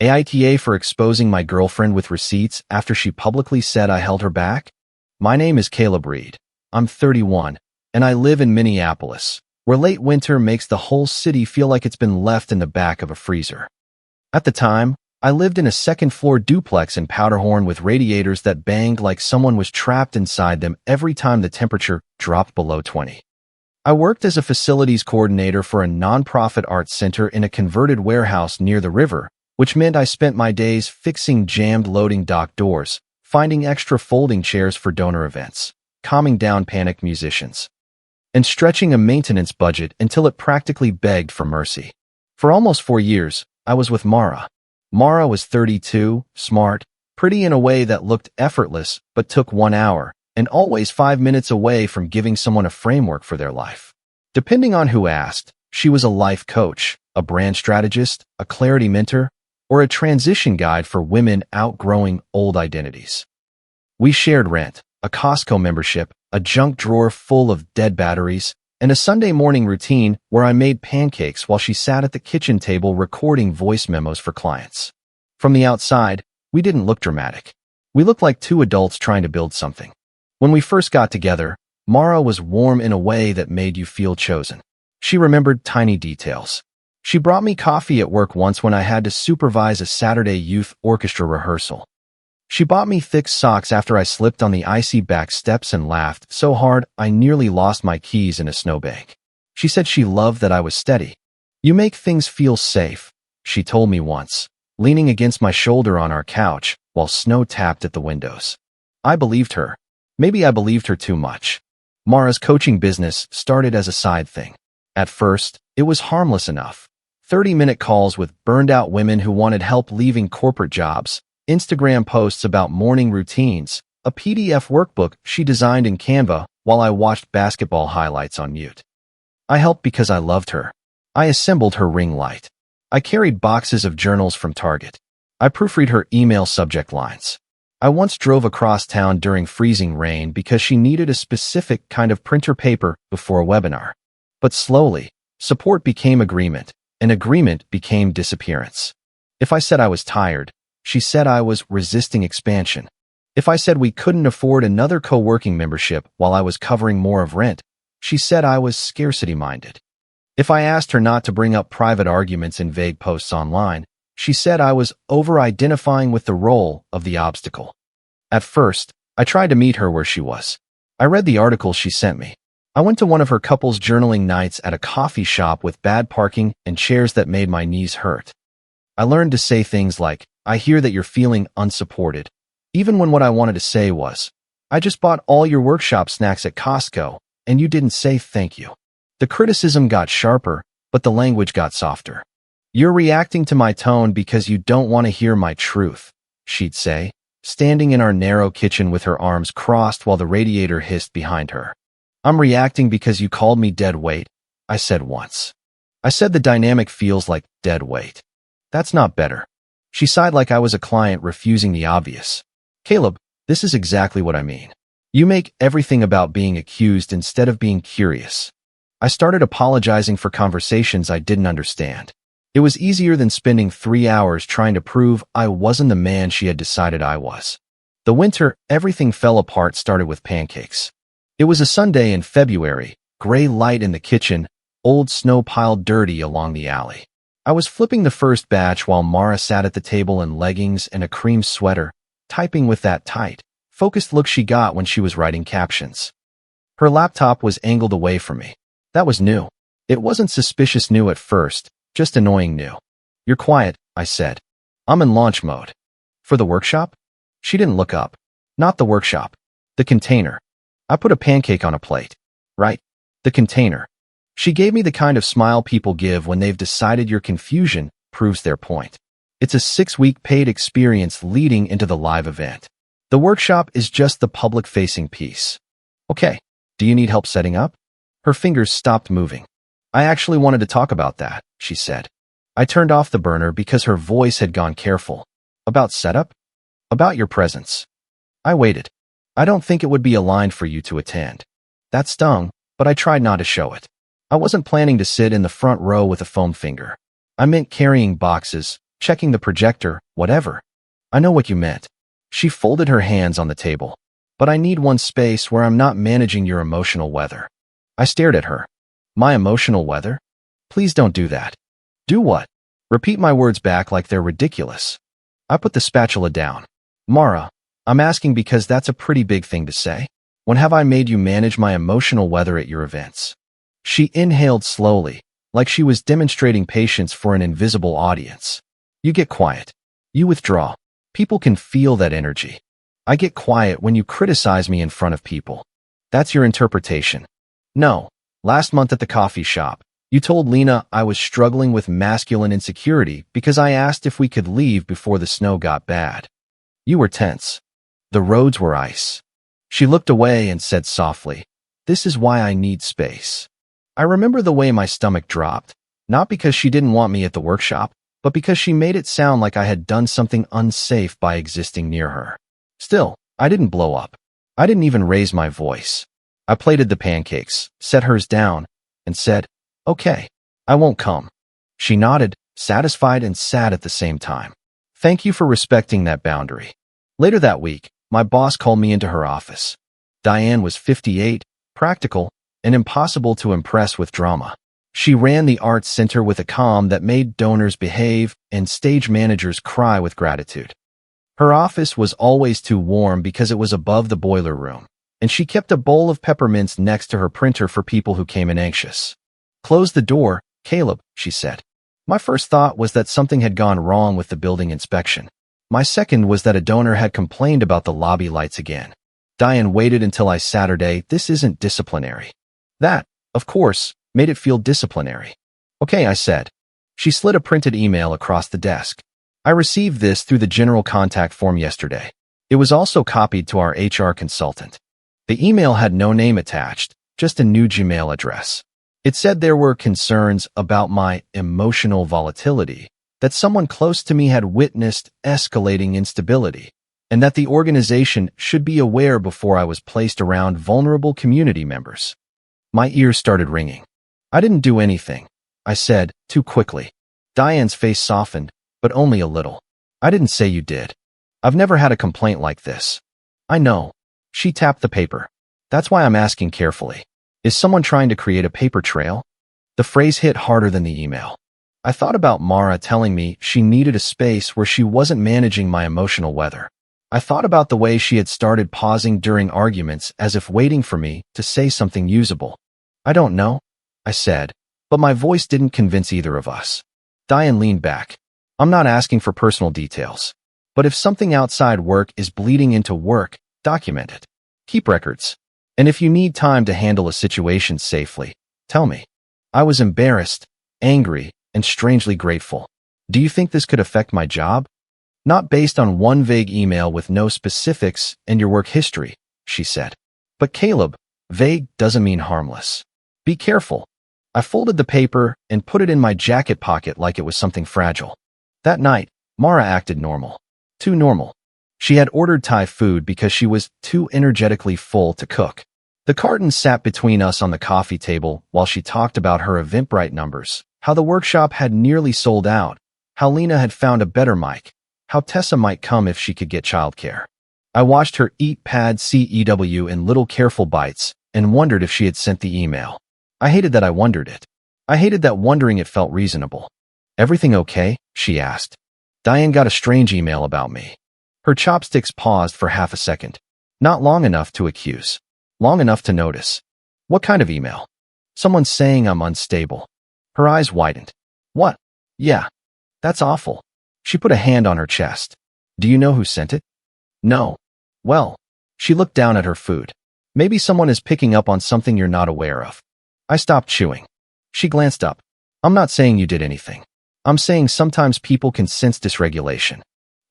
AITA for exposing my girlfriend with receipts after she publicly said I held her back? My name is Caleb Reed. I'm 31, and I live in Minneapolis, where late winter makes the whole city feel like it's been left in the back of a freezer. At the time, I lived in a second-floor duplex in Powderhorn with radiators that banged like someone was trapped inside them every time the temperature dropped below 20. I worked as a facilities coordinator for a nonprofit arts center in a converted warehouse near the river, which meant I spent my days fixing jammed loading dock doors, finding extra folding chairs for donor events, calming down panicked musicians, and stretching a maintenance budget until it practically begged for mercy. For almost 4 years, I was with Mara. Mara was 32, smart, pretty in a way that looked effortless but took 1 hour, and always 5 minutes away from giving someone a framework for their life. Depending on who asked, she was a life coach, a brand strategist, a clarity mentor, or a transition guide for women outgrowing old identities. We shared rent, a Costco membership, a junk drawer full of dead batteries, and a Sunday morning routine where I made pancakes while she sat at the kitchen table recording voice memos for clients. From the outside, we didn't look dramatic. We looked like two adults trying to build something. When we first got together, Mara was warm in a way that made you feel chosen. She remembered tiny details. She brought me coffee at work once when I had to supervise a Saturday youth orchestra rehearsal. She bought me thick socks after I slipped on the icy back steps and laughed so hard I nearly lost my keys in a snowbank. She said she loved that I was steady. "You make things feel safe," she told me once, leaning against my shoulder on our couch while snow tapped at the windows. I believed her. Maybe I believed her too much. Mara's coaching business started as a side thing. At first, it was harmless enough. 30-minute calls with burned-out women who wanted help leaving corporate jobs, Instagram posts about morning routines, a PDF workbook she designed in Canva while I watched basketball highlights on mute. I helped because I loved her. I assembled her ring light. I carried boxes of journals from Target. I proofread her email subject lines. I once drove across town during freezing rain because she needed a specific kind of printer paper before a webinar. But slowly, support became agreement, and agreement became disappearance. If I said I was tired, she said I was resisting expansion. If I said we couldn't afford another co-working membership while I was covering more of rent, she said I was scarcity-minded. If I asked her not to bring up private arguments in vague posts online, she said I was over-identifying with the role of the obstacle. At first, I tried to meet her where she was. I read the articles she sent me. I went to one of her couples journaling nights at a coffee shop with bad parking and chairs that made my knees hurt. I learned to say things like, "I hear that you're feeling unsupported," even when what I wanted to say was, "I just bought all your workshop snacks at Costco, and you didn't say thank you." The criticism got sharper, but the language got softer. "You're reacting to my tone because you don't want to hear my truth," she'd say, standing in our narrow kitchen with her arms crossed while the radiator hissed behind her. "I'm reacting because you called me dead weight," I said once. I said the dynamic feels like dead weight. That's not better. She sighed like I was a client refusing the obvious. "Caleb, this is exactly what I mean. You make everything about being accused instead of being curious." I started apologizing for conversations I didn't understand. It was easier than spending 3 hours trying to prove I wasn't the man she had decided I was. The winter, everything fell apart started with pancakes. It was a Sunday in February, gray light in the kitchen, old snow piled dirty along the alley. I was flipping the first batch while Mara sat at the table in leggings and a cream sweater, typing with that tight, focused look she got when she was writing captions. Her laptop was angled away from me. That was new. It wasn't suspicious new at first, just annoying new. "You're quiet," I said. "I'm in launch mode." "For the workshop?" She didn't look up. "Not the workshop. The container." I put a pancake on a plate. "Right. The container." She gave me the kind of smile people give when they've decided your confusion proves their point. "It's a 6-week paid experience leading into the live event. The workshop is just the public-facing piece." "Okay. Do you need help setting up?" Her fingers stopped moving. "I actually wanted to talk about that," she said. I turned off the burner because her voice had gone careful. "About setup?" "About your presence." I waited. "I don't think it would be aligned for you to attend." That stung, but I tried not to show it. I wasn't planning to sit in the front row with a foam finger. I meant carrying boxes, checking the projector, whatever. I know what you meant. She folded her hands on the table. But I need one space where I'm not managing your emotional weather. I stared at her. My emotional weather? Please don't do that. Do what? Repeat my words back like they're ridiculous. I put the spatula down. Mara, I'm asking because that's a pretty big thing to say. When have I made you manage my emotional weather at your events? She inhaled slowly, like she was demonstrating patience for an invisible audience. You get quiet. You withdraw. People can feel that energy. I get quiet when you criticize me in front of people. That's your interpretation. No. Last month at the coffee shop, you told Lena I was struggling with masculine insecurity because I asked if we could leave before the snow got bad. You were tense. The roads were ice. She looked away and said softly, "This is why I need space." I remember the way my stomach dropped, not because she didn't want me at the workshop, but because she made it sound like I had done something unsafe by existing near her. Still, I didn't blow up. I didn't even raise my voice. I plated the pancakes, set hers down, and said, "Okay, I won't come." She nodded, satisfied and sad at the same time. Thank you for respecting that boundary. Later that week, my boss called me into her office. Diane was 58, practical, and impossible to impress with drama. She ran the arts center with a calm that made donors behave and stage managers cry with gratitude. Her office was always too warm because it was above the boiler room, and she kept a bowl of peppermints next to her printer for people who came in anxious. "Close the door, Caleb," she said. My first thought was that something had gone wrong with the building inspection. My second was that a donor had complained about the lobby lights again. Diane waited until I Saturday. "This isn't disciplinary." That, of course, made it feel disciplinary. "Okay," I said. She slid a printed email across the desk. I received this through the general contact form yesterday. It was also copied to our HR consultant. The email had no name attached, just a new Gmail address. It said there were concerns about my emotional volatility, that someone close to me had witnessed escalating instability, and that the organization should be aware before I was placed around vulnerable community members. My ears started ringing. "I didn't do anything," I said, too quickly. Diane's face softened, but only a little. "I didn't say you did. I've never had a complaint like this." "I know." She tapped the paper. "That's why I'm asking carefully. Is someone trying to create a paper trail?" The phrase hit harder than the email. I thought about Mara telling me she needed a space where she wasn't managing my emotional weather. I thought about the way she had started pausing during arguments as if waiting for me to say something usable. "I don't know," I said, but my voice didn't convince either of us. Diane leaned back. "I'm not asking for personal details. But if something outside work is bleeding into work, document it. Keep records. And if you need time to handle a situation safely, tell me." I was embarrassed, angry, and strangely grateful. "Do you think this could affect my job?" "Not based on one vague email with no specifics and your work history," she said. "But Caleb, vague doesn't mean harmless. Be careful." I folded the paper and put it in my jacket pocket like it was something fragile. That night, Mara acted normal. Too normal. She had ordered Thai food because she was too energetically full to cook. The carton sat between us on the coffee table while she talked about her Eventbrite numbers, how the workshop had nearly sold out, how Lena had found a better mic, how Tessa might come if she could get childcare. I watched her eat pad CEW in little careful bites and wondered if she had sent the email. I hated that I wondered it. I hated that wondering it felt reasonable. "Everything okay?" she asked. Diane got a strange email about me. Her chopsticks paused for half a second. Not long enough to accuse. Long enough to notice. "What kind of email?" "Someone saying I'm unstable." Her eyes widened. "What?" "Yeah. That's awful." She put a hand on her chest. "Do you know who sent it?" "No." "Well." She looked down at her food. "Maybe someone is picking up on something you're not aware of." I stopped chewing. She glanced up. "I'm not saying you did anything. I'm saying sometimes people can sense dysregulation."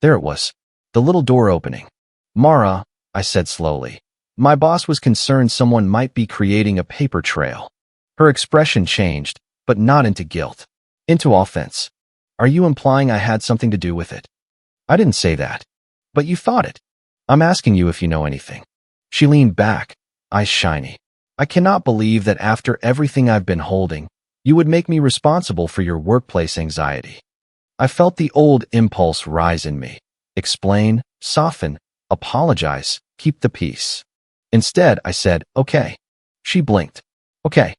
There it was. The little door opening. "Mara," I said slowly. "My boss was concerned someone might be creating a paper trail." Her expression changed, but not into guilt. Into offense. "Are you implying I had something to do with it?" "I didn't say that. But you thought it. I'm asking you if you know anything." She leaned back, eyes shiny. "I cannot believe that after everything I've been holding, you would make me responsible for your workplace anxiety." I felt the old impulse rise in me. Explain, soften, apologize, keep the peace. Instead, I said, okay. She blinked. Okay.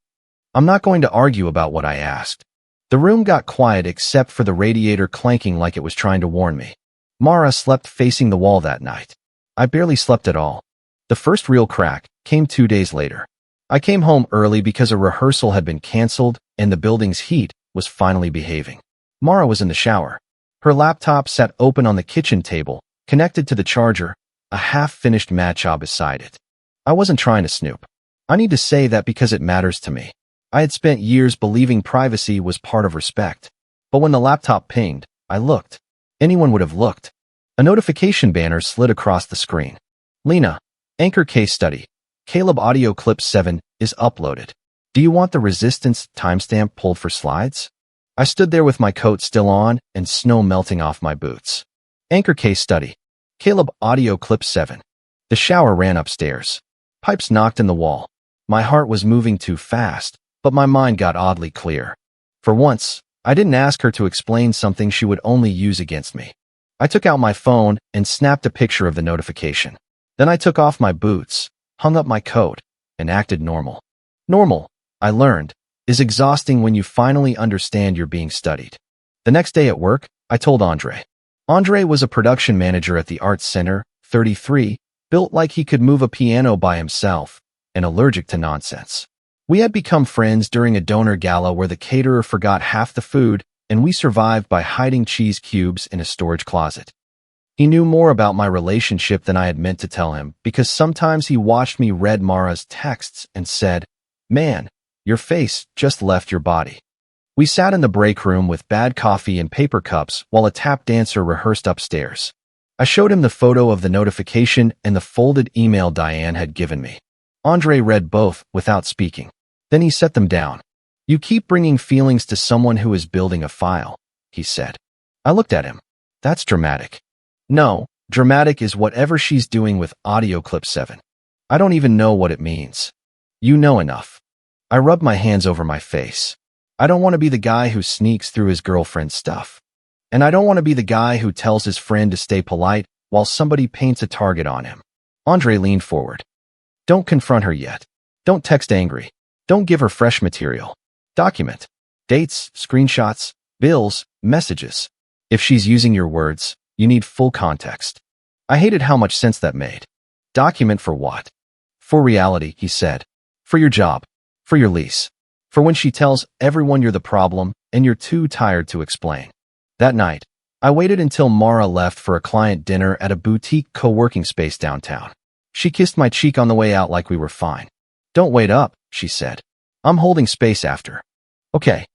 I'm not going to argue about what I asked. The room got quiet except for the radiator clanking like it was trying to warn me. Mara slept facing the wall that night. I barely slept at all. The first real crack came 2 days later. I came home early because a rehearsal had been canceled and the building's heat was finally behaving. Mara was in the shower. Her laptop sat open on the kitchen table, connected to the charger, a half-finished mat job beside it. I wasn't trying to snoop. I need to say that because it matters to me. I had spent years believing privacy was part of respect. But when the laptop pinged, I looked. Anyone would have looked. A notification banner slid across the screen. Lena, Anchor Case Study. Caleb Audio Clip 7 is uploaded. Do you want the Resistance timestamp pulled for slides? I stood there with my coat still on and snow melting off my boots. Anchor Case Study. Caleb Audio Clip 7. The shower ran upstairs. Pipes knocked in the wall. My heart was moving too fast, but my mind got oddly clear. For once, I didn't ask her to explain something she would only use against me. I took out my phone and snapped a picture of the notification. Then I took off my boots, hung up my coat, and acted normal. Normal, I learned, is exhausting when you finally understand you're being studied. The next day at work, I told Andre. Andre was a production manager at the Arts Center, 33, built like he could move a piano by himself, and allergic to nonsense. We had become friends during a donor gala where the caterer forgot half the food, and we survived by hiding cheese cubes in a storage closet. He knew more about my relationship than I had meant to tell him, because sometimes he watched me read Mara's texts and said, "Man, your face just left your body." We sat in the break room with bad coffee and paper cups while a tap dancer rehearsed upstairs. I showed him the photo of the notification and the folded email Diane had given me. Andre read both without speaking. Then he set them down. "You keep bringing feelings to someone who is building a file," he said. I looked at him. "That's dramatic." "No, dramatic is whatever she's doing with Audio Clip 7. I don't even know what it means." "You know enough." I rubbed my hands over my face. I don't want to be the guy who sneaks through his girlfriend's stuff. And I don't want to be the guy who tells his friend to stay polite while somebody paints a target on him. Andre leaned forward. "Don't confront her yet. Don't text angry. Don't give her fresh material. Document. Dates, screenshots, bills, messages. If she's using your words, you need full context." I hated how much sense that made. Document for what? For reality, he said. For your job. For your lease. For when she tells everyone you're the problem and you're too tired to explain. That night, I waited until Mara left for a client dinner at a boutique co-working space downtown. She kissed my cheek on the way out like we were fine. "Don't wait up," she said. "I'm holding space after." "Okay."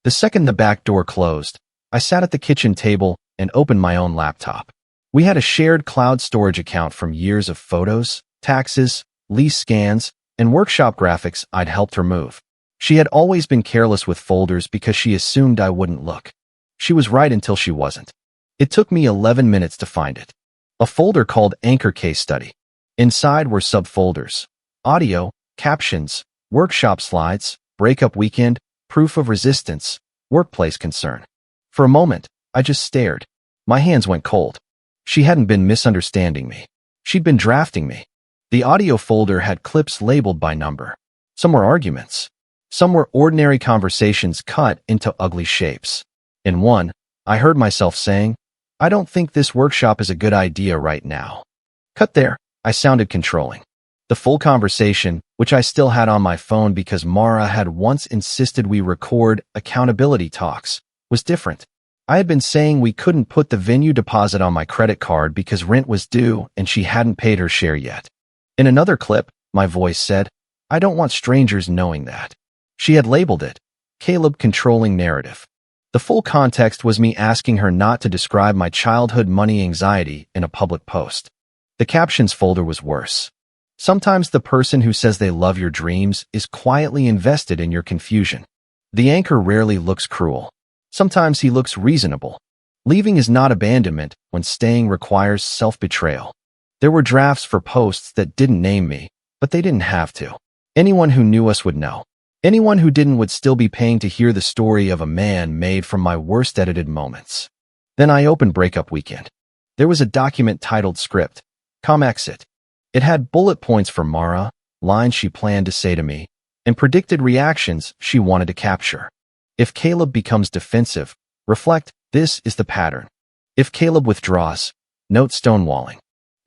The second the back door closed, I sat at the kitchen table and opened my own laptop. We had a shared cloud storage account from years of photos, taxes, lease scans, and workshop graphics I'd helped her move. She had always been careless with folders because she assumed I wouldn't look. She was right until she wasn't. It took me 11 minutes to find it. A folder called Anchor Case Study. Inside were subfolders: audio, captions, workshop slides, breakup weekend, proof of resistance, workplace concern. For a moment, I just stared. My hands went cold. She hadn't been misunderstanding me. She'd been drafting me. The audio folder had clips labeled by number. Some were arguments. Some were ordinary conversations cut into ugly shapes. In one, I heard myself saying, "I don't think this workshop is a good idea right now." Cut there, I sounded controlling. The full conversation, which I still had on my phone because Mara had once insisted we record accountability talks, was different. I had been saying we couldn't put the venue deposit on my credit card because rent was due and she hadn't paid her share yet. In another clip, my voice said, "I don't want strangers knowing that." She had labeled it, "Caleb Controlling Narrative." The full context was me asking her not to describe my childhood money anxiety in a public post. The captions folder was worse. Sometimes the person who says they love your dreams is quietly invested in your confusion. The anchor rarely looks cruel. Sometimes he looks reasonable. Leaving is not abandonment when staying requires self-betrayal. There were drafts for posts that didn't name me, but they didn't have to. Anyone who knew us would know. Anyone who didn't would still be paying to hear the story of a man made from my worst edited moments. Then I opened Breakup Weekend. There was a document titled Script, Com Exit. It had bullet points for Mara, lines she planned to say to me, and predicted reactions she wanted to capture. If Caleb becomes defensive, reflect, this is the pattern. If Caleb withdraws, note stonewalling.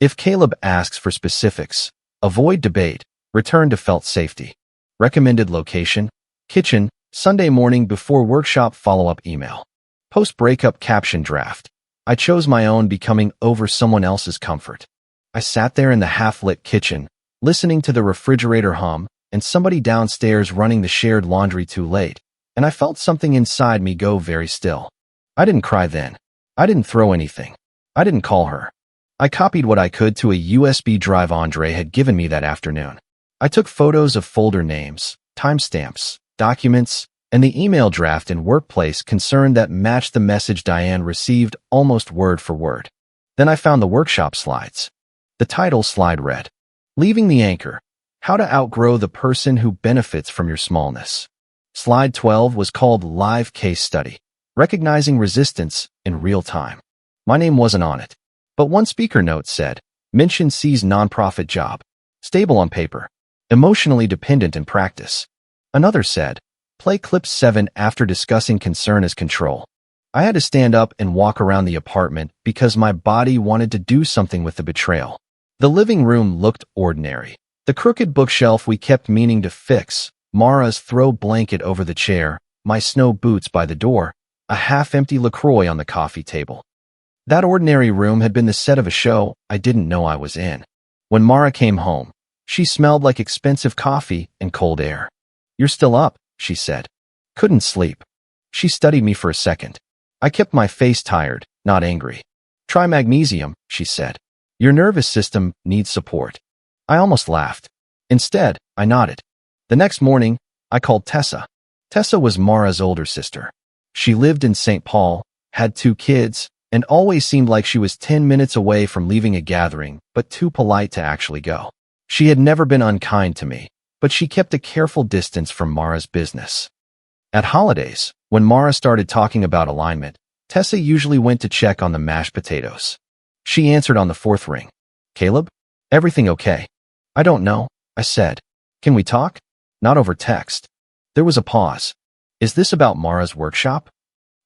If Caleb asks for specifics, avoid debate, return to felt safety. Recommended location, kitchen, Sunday morning before workshop follow-up email. Post-breakup caption draft. I chose my own becoming over someone else's comfort. I sat there in the half-lit kitchen, listening to the refrigerator hum and somebody downstairs running the shared laundry too late, and I felt something inside me go very still. I didn't cry then. I didn't throw anything. I didn't call her. I copied what I could to a USB drive Andre had given me that afternoon. I took photos of folder names, timestamps, documents, and the email draft in Workplace Concern that matched the message Diane received almost word for word. Then I found the workshop slides. The title slide read, Leaving the Anchor, How to Outgrow the Person Who Benefits from Your Smallness. Slide 12 was called Live Case Study, Recognizing Resistance in Real Time. My name wasn't on it, but one speaker note said, Mention C's nonprofit job, stable on paper, emotionally dependent in practice. Another said, Play clip 7 after discussing concern as control. I had to stand up and walk around the apartment because my body wanted to do something with the betrayal. The living room looked ordinary. The crooked bookshelf we kept meaning to fix, Mara's throw blanket over the chair, my snow boots by the door, a half-empty LaCroix on the coffee table. That ordinary room had been the set of a show I didn't know I was in. When Mara came home, she smelled like expensive coffee and cold air. You're still up, she said. Couldn't sleep. She studied me for a second. I kept my face tired, not angry. Try magnesium, she said. Your nervous system needs support. I almost laughed. Instead, I nodded. The next morning, I called Tessa. Tessa was Mara's older sister. She lived in St. Paul, had 2 kids, and always seemed like she was 10 minutes away from leaving a gathering, but too polite to actually go. She had never been unkind to me, but she kept a careful distance from Mara's business. At holidays, when Mara started talking about alignment, Tessa usually went to check on the mashed potatoes. She answered on the 4th ring. Caleb? Everything okay? I don't know, I said. Can we talk? Not over text. There was a pause. Is this about Mara's workshop?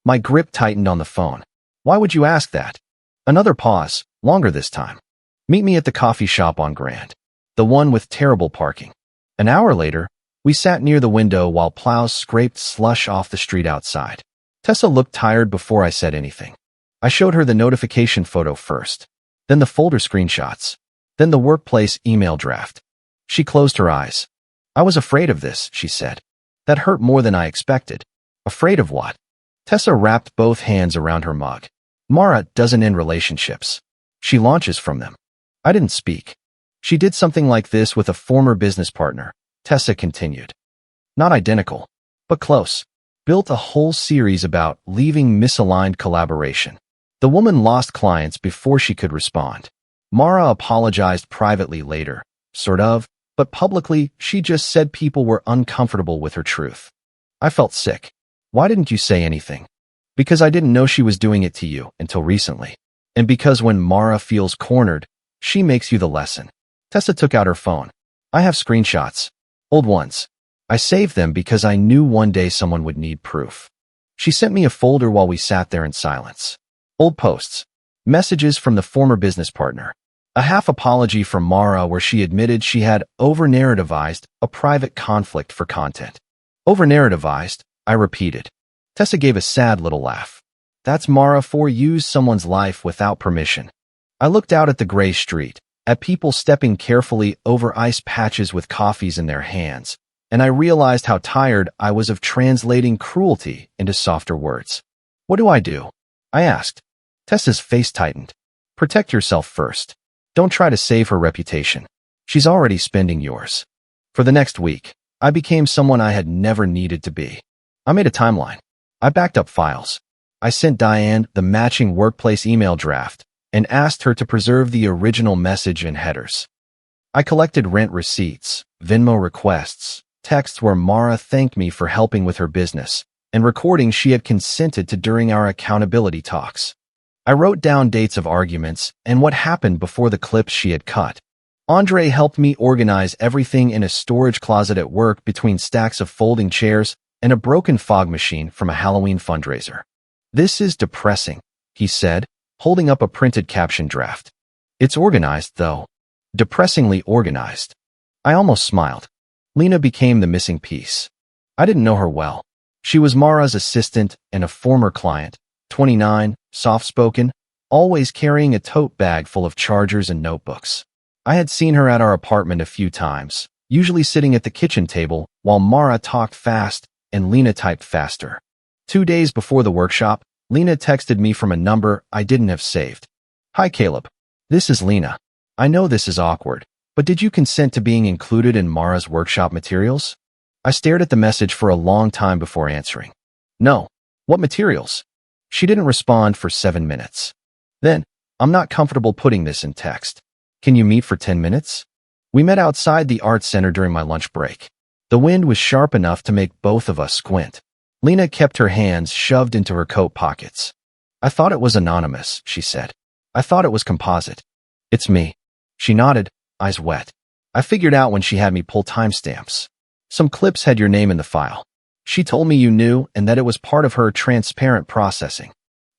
My grip tightened on the phone. Why would you ask that? Another pause, longer this time. Meet me at the coffee shop on Grand. The one with terrible parking. An hour later, we sat near the window while plows scraped slush off the street outside. Tessa looked tired before I said anything. I showed her the notification photo first, then the folder screenshots, then the workplace email draft. She closed her eyes. I was afraid of this, she said. That hurt more than I expected. Afraid of what? Tessa wrapped both hands around her mug. Mara doesn't end relationships. She launches from them. I didn't speak. She did something like this with a former business partner, Tessa continued. Not identical, but close. Built a whole series about leaving misaligned collaboration. The woman lost clients before she could respond. Mara apologized privately later, sort of, but publicly she just said people were uncomfortable with her truth. I felt sick. Why didn't you say anything? Because I didn't know she was doing it to you until recently. And because when Mara feels cornered, she makes you the lesson. Tessa took out her phone. I have screenshots. Old ones. I saved them because I knew one day someone would need proof. She sent me a folder while we sat there in silence. Old posts. Messages from the former business partner. A half apology from Mara where she admitted she had over-narrativized a private conflict for content. Over-narrativized, I repeated. Tessa gave a sad little laugh. That's Mara for use someone's life without permission. I looked out at the gray street, at people stepping carefully over ice patches with coffees in their hands, and I realized how tired I was of translating cruelty into softer words. What do? I asked. Tessa's face tightened. Protect yourself first. Don't try to save her reputation. She's already spending yours. For the next week, I became someone I had never needed to be. I made a timeline. I backed up files. I sent Diane the matching workplace email draft and asked her to preserve the original message and headers. I collected rent receipts, Venmo requests, texts where Mara thanked me for helping with her business, and recordings she had consented to during our accountability talks. I wrote down dates of arguments and what happened before the clips she had cut. Andre helped me organize everything in a storage closet at work between stacks of folding chairs and a broken fog machine from a Halloween fundraiser. "This is depressing," he said, holding up a printed caption draft. "It's organized, though. Depressingly organized." I almost smiled. Lena became the missing piece. I didn't know her well. She was Mara's assistant and a former client, 29, soft-spoken, always carrying a tote bag full of chargers and notebooks. I had seen her at our apartment a few times, usually sitting at the kitchen table while Mara talked fast and Lena typed faster. 2 days before the workshop, Lena texted me from a number I didn't have saved. "Hi, Caleb. This is Lena. I know this is awkward, but did you consent to being included in Mara's workshop materials?" I stared at the message for a long time before answering. "No. What materials?" She didn't respond for 7 minutes. Then, "I'm not comfortable putting this in text. Can you meet for 10 minutes? We met outside the art center during my lunch break. The wind was sharp enough to make both of us squint. Lena kept her hands shoved into her coat pockets. "I thought it was anonymous," she said. "I thought it was composite." "It's me." She nodded, eyes wet. I figured out when she had me pull timestamps. "Some clips had your name in the file. She told me you knew and that it was part of her transparent processing."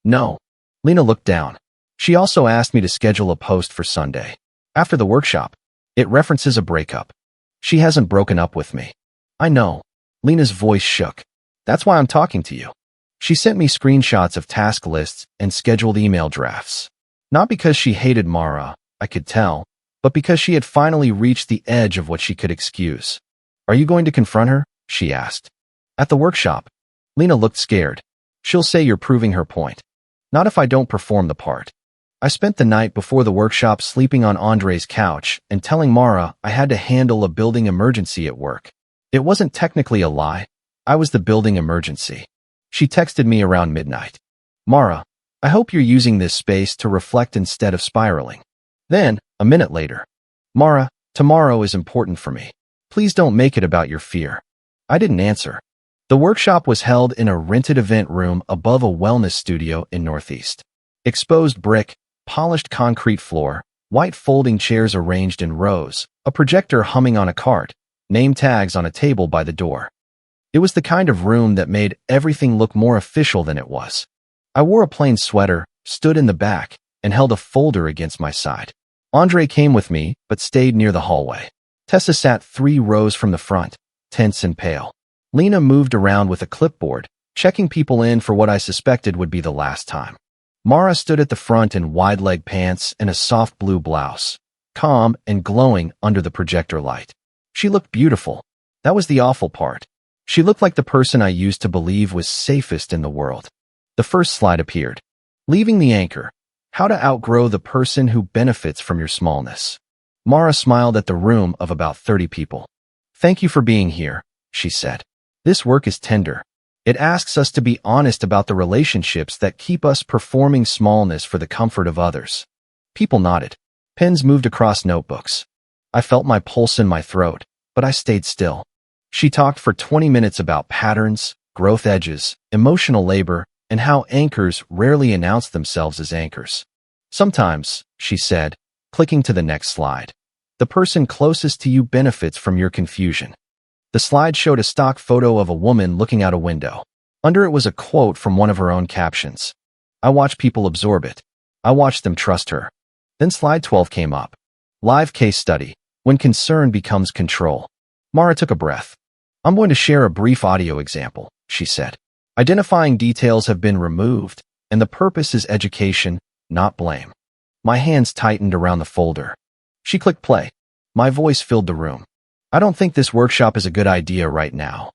"No." Lena looked down. "She also asked me to schedule a post for Sunday. After the workshop. It references a breakup. She hasn't broken up with me." "I know." Lena's voice shook. "That's why I'm talking to you." She sent me screenshots of task lists and scheduled email drafts. Not because she hated Mara, I could tell, but because she had finally reached the edge of what she could excuse. "Are you going to confront her?" she asked. "At the workshop." Lena looked scared. "She'll say you're proving her point." "Not if I don't perform the part." I spent the night before the workshop sleeping on Andre's couch and telling Mara I had to handle a building emergency at work. It wasn't technically a lie. I was the building emergency. She texted me around midnight. "Mara, I hope you're using this space to reflect instead of spiraling." Then, a minute later, "Mara, tomorrow is important for me. Please don't make it about your fear." I didn't answer. The workshop was held in a rented event room above a wellness studio in Northeast. Exposed brick, polished concrete floor, white folding chairs arranged in rows, a projector humming on a cart, name tags on a table by the door. It was the kind of room that made everything look more official than it was. I wore a plain sweater, stood in the back, and held a folder against my side. Andre came with me, but stayed near the hallway. Tessa sat 3 rows from the front, tense and pale. Lena moved around with a clipboard, checking people in for what I suspected would be the last time. Mara stood at the front in wide-leg pants and a soft blue blouse, calm and glowing under the projector light. She looked beautiful. That was the awful part. She looked like the person I used to believe was safest in the world. The first slide appeared. Leaving the anchor. How to outgrow the person who benefits from your smallness. Mara smiled at the room of about 30 people. "Thank you for being here," she said. "This work is tender. It asks us to be honest about the relationships that keep us performing smallness for the comfort of others." People nodded. Pens moved across notebooks. I felt my pulse in my throat, but I stayed still. She talked for 20 minutes about patterns, growth edges, emotional labor, and how anchors rarely announce themselves as anchors. "Sometimes," she said, clicking to the next slide, "the person closest to you benefits from your confusion." The slide showed a stock photo of a woman looking out a window. Under it was a quote from one of her own captions. I watched people absorb it. I watched them trust her. Then slide 12 came up. Live case study, when concern becomes control. Mara took a breath. "I'm going to share a brief audio example," she said. "Identifying details have been removed, and the purpose is education, not blame." My hands tightened around the folder. She clicked play. My voice filled the room. "I don't think this workshop is a good idea right now."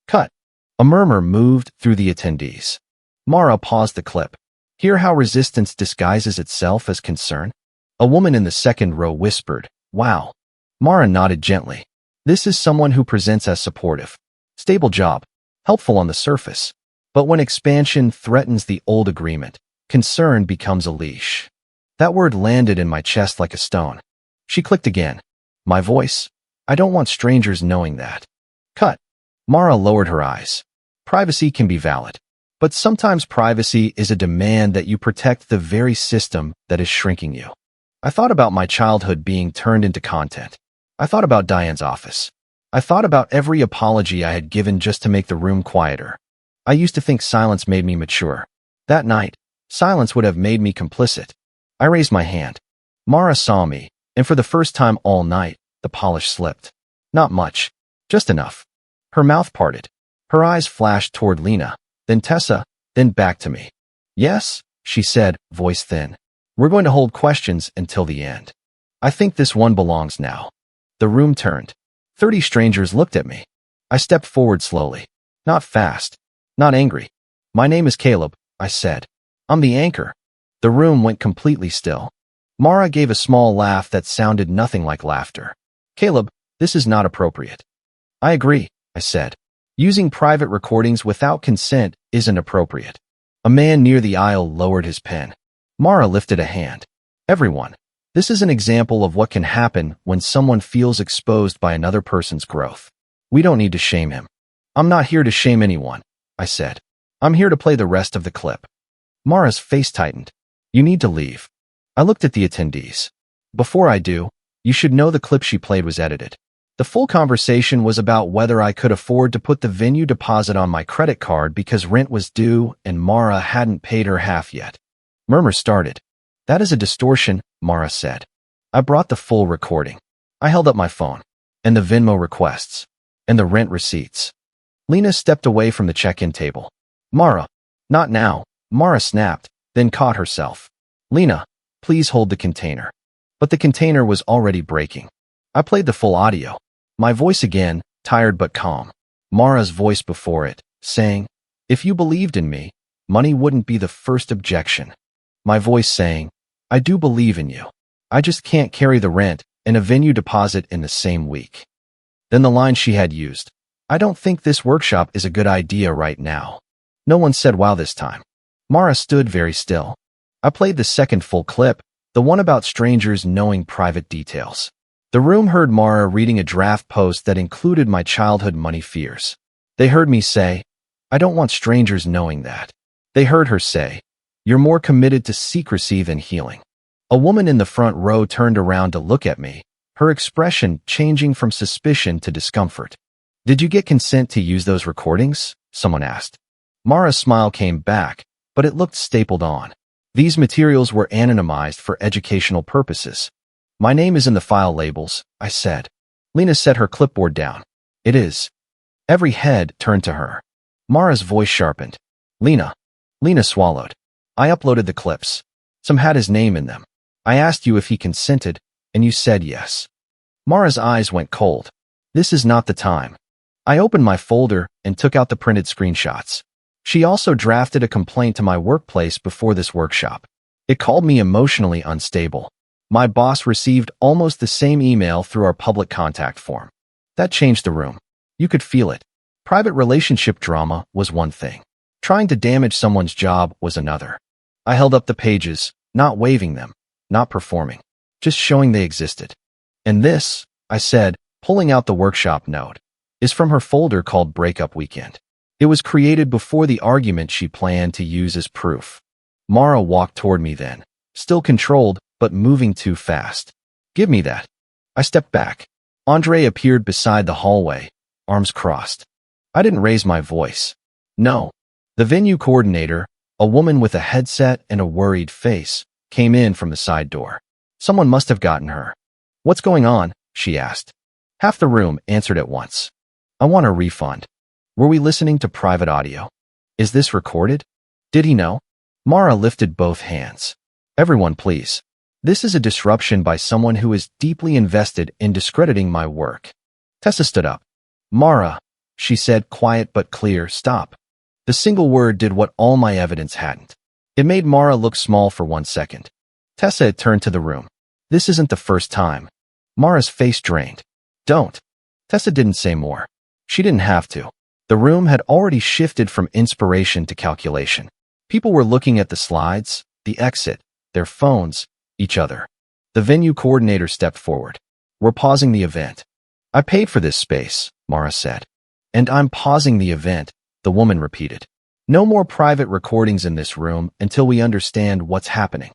Cut. A murmur moved through the attendees. Mara paused the clip. "Hear how resistance disguises itself as concern?" A woman in the second row whispered, "Wow." Mara nodded gently. "This is someone who presents as supportive. Stable job. Helpful on the surface. But when expansion threatens the old agreement, concern becomes a leash." That word landed in my chest like a stone. She clicked again. My voice? "I don't want strangers knowing that." Cut. Mara lowered her eyes. Privacy can be valid. But sometimes privacy is a demand that you protect the very system that is shrinking you. I thought about my childhood being turned into content. I thought about Diane's office. I thought about every apology I had given just to make the room quieter. I used to think silence made me mature. That night, silence would have made me complicit. I raised my hand. Mara saw me, and for the first time all night, the polish slipped. Not much. Just enough. Her mouth parted. Her eyes flashed toward Lena, then Tessa, then back to me. Yes, she said, voice thin. We're going to hold questions until the end. I think this one belongs now. The room turned. 30 strangers looked at me. I stepped forward slowly. Not fast. Not angry. My name is Caleb, I said. I'm the anchor. The room went completely still. Mara gave a small laugh that sounded nothing like laughter. Caleb, this is not appropriate. I agree, I said. Using private recordings without consent isn't appropriate. A man near the aisle lowered his pen. Mara lifted a hand. Everyone, this is an example of what can happen when someone feels exposed by another person's growth. We don't need to shame him. I'm not here to shame anyone, I said. I'm here to play the rest of the clip. Mara's face tightened. You need to leave. I looked at the attendees. Before I do, you should know the clip she played was edited. The full conversation was about whether I could afford to put the venue deposit on my credit card because rent was due and Mara hadn't paid her half yet. Murmurs started. That is a distortion, Mara said. I brought the full recording. I held up my phone. And the Venmo requests. And the rent receipts. Lena stepped away from the check-in table. Mara, not now, Mara snapped, then caught herself. Lena, please hold the container. But the container was already breaking. I played the full audio. My voice again, tired but calm. Mara's voice before it, saying, if you believed in me, money wouldn't be the first objection. My voice saying, I do believe in you. I just can't carry the rent and a venue deposit in the same week. Then the line she had used. I don't think this workshop is a good idea right now. No one said wow this time. Mara stood very still. I played the second full clip, the one about strangers knowing private details. The room heard Mara reading a draft post that included my childhood money fears. They heard me say, I don't want strangers knowing that. They heard her say, you're more committed to secrecy than healing. A woman in the front row turned around to look at me, her expression changing from suspicion to discomfort. Did you get consent to use those recordings? Someone asked. Mara's smile came back, but it looked stapled on. These materials were anonymized for educational purposes. My name is in the file labels, I said. Lena set her clipboard down. It is. Every head turned to her. Mara's voice sharpened. Lena. Lena swallowed. I uploaded the clips. Some had his name in them. I asked you if he consented, and you said yes. Mara's eyes went cold. This is not the time. I opened my folder and took out the printed screenshots. She also drafted a complaint to my workplace before this workshop. It called me emotionally unstable. My boss received almost the same email through our public contact form. That changed the room. You could feel it. Private relationship drama was one thing. Trying to damage someone's job was another. I held up the pages, not waving them, not performing, just showing they existed. And this, I said, pulling out the workshop note, is from her folder called Breakup Weekend. It was created before the argument she planned to use as proof. Mara walked toward me then, still controlled, but moving too fast. Give me that. I stepped back. Andre appeared beside the hallway, arms crossed. I didn't raise my voice. No. The venue coordinator, a woman with a headset and a worried face, came in from the side door. Someone must have gotten her. What's going on? She asked. Half the room answered at once. I want a refund. Were we listening to private audio? Is this recorded? Did he know? Mara lifted both hands. Everyone, please. This is a disruption by someone who is deeply invested in discrediting my work. Tessa stood up. Mara, she said, quiet but clear, stop. The single word did what all my evidence hadn't. It made Mara look small for 1 second. Tessa had turned to the room. This isn't the first time. Mara's face drained. Don't. Tessa didn't say more. She didn't have to. The room had already shifted from inspiration to calculation. People were looking at the slides, the exit, their phones, each other. The venue coordinator stepped forward. We're pausing the event. I paid for this space, Mara said. And I'm pausing the event, the woman repeated. No more private recordings in this room until we understand what's happening.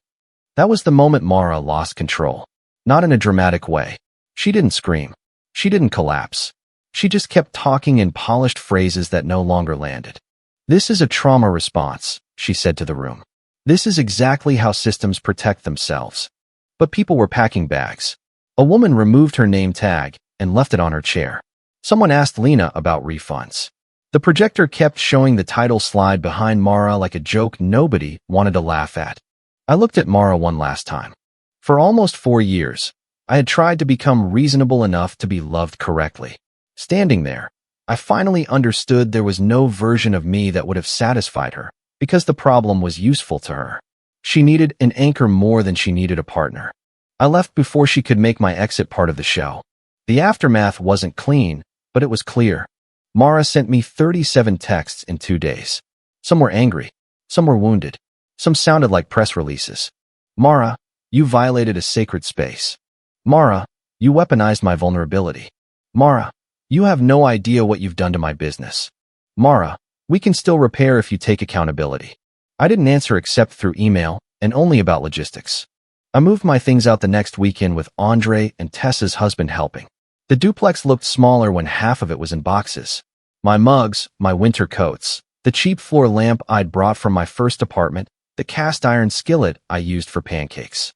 That was the moment Mara lost control. Not in a dramatic way. She didn't scream. She didn't collapse. She just kept talking in polished phrases that no longer landed. This is a trauma response, she said to the room. This is exactly how systems protect themselves. But people were packing bags. A woman removed her name tag and left it on her chair. Someone asked Lena about refunds. The projector kept showing the title slide behind Mara like a joke nobody wanted to laugh at. I looked at Mara one last time. For almost 4 years, I had tried to become reasonable enough to be loved correctly. Standing there, I finally understood there was no version of me that would have satisfied her, because the problem was useful to her. She needed an anchor more than she needed a partner. I left before she could make my exit part of the show. The aftermath wasn't clean, but it was clear. Mara sent me 37 texts in 2 days. Some were angry. Some were wounded. Some sounded like press releases. Mara, you violated a sacred space. Mara, you weaponized my vulnerability. Mara, you have no idea what you've done to my business. Mara, we can still repair if you take accountability. I didn't answer except through email, and only about logistics. I moved my things out the next weekend with Andre and Tessa's husband helping. The duplex looked smaller when half of it was in boxes. My mugs, my winter coats, the cheap floor lamp I'd brought from my first apartment, the cast iron skillet I used for pancakes.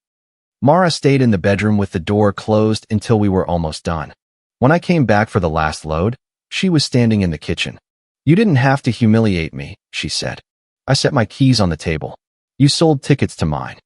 Mara stayed in the bedroom with the door closed until we were almost done. When I came back for the last load, she was standing in the kitchen. You didn't have to humiliate me, she said. I set my keys on the table. You sold tickets to mine.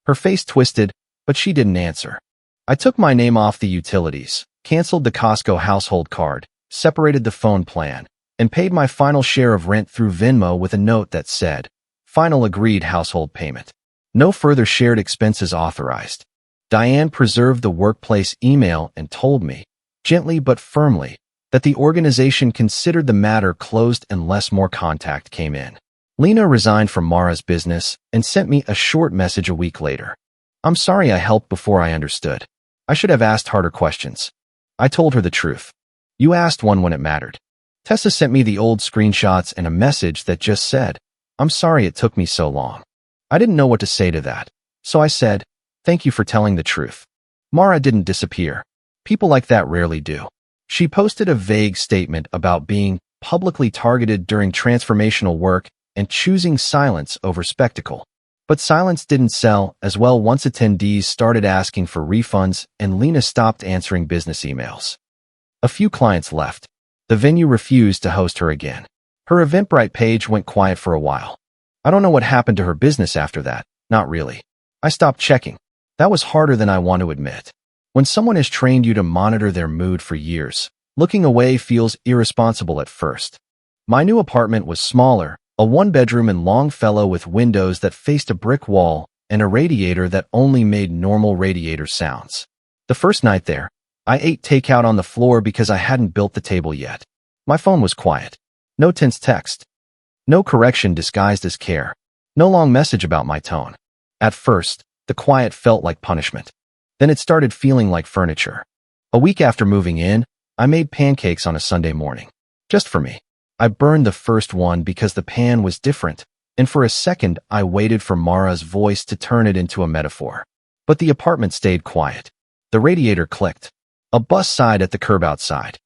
Her face twisted, but she didn't answer. I took my name off the utilities, canceled the Costco household card, separated the phone plan, and paid my final share of rent through Venmo with a note that said, "Final agreed household payment. No further shared expenses authorized." Diane preserved the workplace email and told me, gently but firmly, that the organization considered the matter closed unless more contact came in. Lena resigned from Mara's business and sent me a short message a week later. I'm sorry I helped before I understood. I should have asked harder questions. I told her the truth. You asked one when it mattered. Tessa sent me the old screenshots and a message that just said, I'm sorry it took me so long. I didn't know what to say to that, so I said, thank you for telling the truth. Mara didn't disappear. People like that rarely do. She posted a vague statement about being publicly targeted during transformational work and choosing silence over spectacle. But silence didn't sell as well once attendees started asking for refunds and Lena stopped answering business emails. A few clients left. The venue refused to host her again. Her Eventbrite page went quiet for a while. I don't know what happened to her business after that, not really. I stopped checking. That was harder than I want to admit. When someone has trained you to monitor their mood for years, looking away feels irresponsible at first. My new apartment was smaller, a one-bedroom in Longfellow with windows that faced a brick wall and a radiator that only made normal radiator sounds. The first night there, I ate takeout on the floor because I hadn't built the table yet. My phone was quiet. No tense text. No correction disguised as care. No long message about my tone. At first, the quiet felt like punishment. Then it started feeling like furniture. A week after moving in, I made pancakes on a Sunday morning. Just for me. I burned the first one because the pan was different, and for a second I waited for Mara's voice to turn it into a metaphor. But the apartment stayed quiet. The radiator clicked. A bus sighed at the curb outside.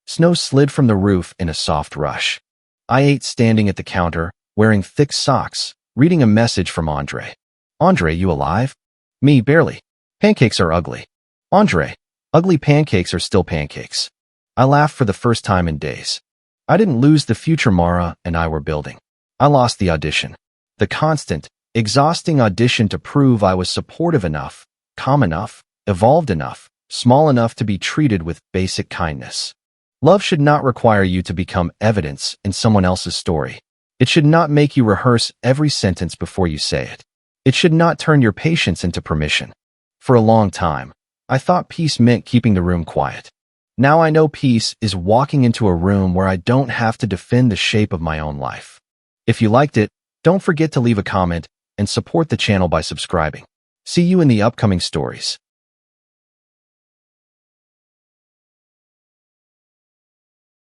Snow slid from the roof in a soft rush. I ate standing at the counter, wearing thick socks, reading a message from Andre. Andre, you alive? Me, barely. Pancakes are ugly. Andre, ugly pancakes are still pancakes. I laughed for the first time in days. I didn't lose the future Mara and I were building. I lost the audition. The constant, exhausting audition to prove I was supportive enough, calm enough, evolved enough, small enough to be treated with basic kindness. Love should not require you to become evidence in someone else's story. It should not make you rehearse every sentence before you say it. It should not turn your patience into permission. For a long time, I thought peace meant keeping the room quiet. Now I know peace is walking into a room where I don't have to defend the shape of my own life. If you liked it, don't forget to leave a comment and support the channel by subscribing. See you in the upcoming stories.